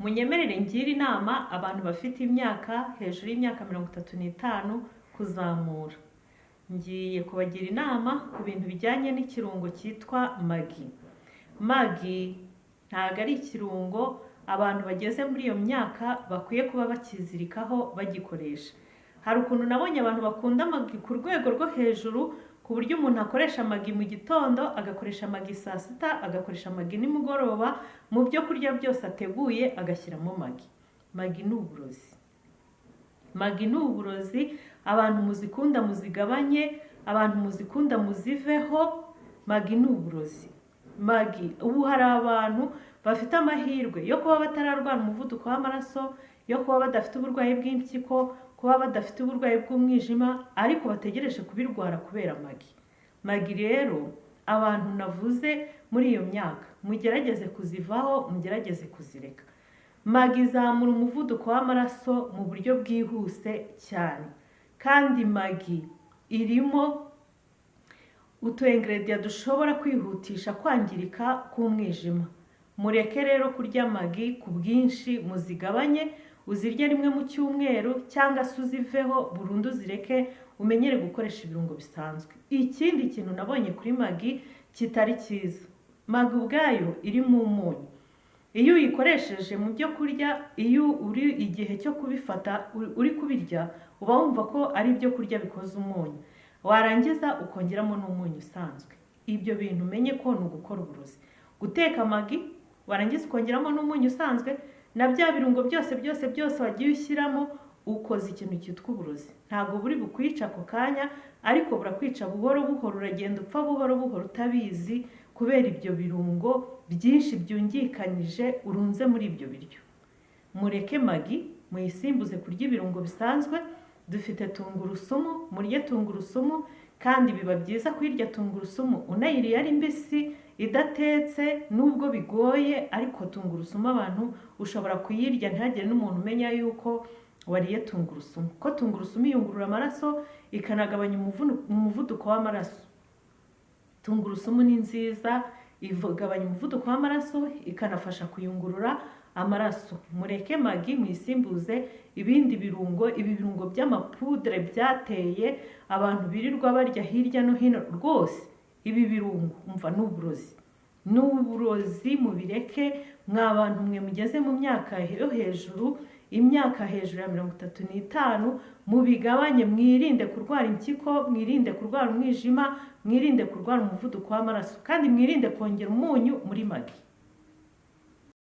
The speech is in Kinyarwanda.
munyemerere ngira inama abantu bafite imyaka hejuru y'imyaka 35 kuzamura. Ngiye kubagira inama ku bintu bijyanye n'ikirungo cyitwa magi. Magi ntago ari ikirungo abantu bageze muri iyo myaka bakwiye kuba bakizirikaho bagikoresha. Hari ukuntu nabonye abantu bakunda magi ku rwego rwo hejuru, ku buryo umuntu akoresha magi mu gitondo, agakoresha magi saa sita, agakoresha magi nimugoroba, mu byo kurya byose ateguye agashyiramo magi. Magi ni uburozi. Magi ni uburozi, abantu muzikunda muzigabanye, abantu muzikunda muziveho. Magi ni uburozi. Magi, ubu hari abantu bafite amahirwe yo kuba batararwara umuvuduko w'amaraso, yo kuba badafite uburwayi bw'impyiko, kuba badafite uburwayi bw'umwijima, ariko bategereje kubirwara kubera magi. Magi rero abantu navuze muri iyo myaka mugerageze kuzivaho, mugerageze kuzireka. Magi izamura umuvuduko w'amaraso mu buryo bwihuse cyane, kandi magi irimo utu ingredient dushobora kwihutisha kwangirika k'umwijima. Mureke rero kurya magi ku bwinshi, muzigabanye, uzirye rimwe mu cyumweru cyangwa se uziveho burundu, zireke umenyere gukoresha ibirungo bisanzwe. Ikindi kintu nabonye kuri magi kitari cyiza, magi ubwayo iri mu umunyu. Iyo uyikoresheje mu byo kurya, iyo uri igihe cyo kubifata uri kubirya, uba wumva ko ari ibyo kurya bikoze umunyu, warangiza ukongeramo n'umunyu usanzwe. Ibyo bintu umenye ko ni ugukora uburozi. Guteka magi warangiza ukongeramo n'umunyu usanzwe na bya birungo byose wagiye ushyiramo, ukoze ikintu cyitwa uburozi. Ntabwo buri bukwica ako kanya, ariko burakwica buhoro buhoro, uragenda upfa buhoro buhoro utabizi, kubera ibyo birungo byinshi byungikanyije urunze muri ibyo biryo. Mureke magi, muyisimbuze kurya ibirungo bisanzwe. Dufite tungurusumu, murye tungurusumu, kandi biba byiza kuyirya tungurusumu unayiriye ari mbisi idatetse, nubwo bigoye, ariko tungurusumu abantu ushobora kuyirya ntihagire n'umuntu umenya yuko wariye tungurusumu, ko tungurusumu iyungurura amaraso ikanagabanya umuvuduko w'amaraso. Tungurusumu ni nziza, igabanya umuvuduko w'amaraso, ikanafasha kuyungurura amaraso. Mureke magi muyisimbuze ibindi birungo, ibi birungo by'amapudre byateye abantu birirwa barya hirya no hino. Rwose ibi birungo umva n'uburozi, n'uburozi. Mubireke mwabantu mwe mugeze mu myaka yo hejuru, imyaka hejuru ya 35, mubigabanye. Mwirinde kurwara impyiko, mwirinde kurwara umwijima, mwirinde kurwara umuvuduko w'amaraso, kandi mwirinde kongera umunyu muri magi.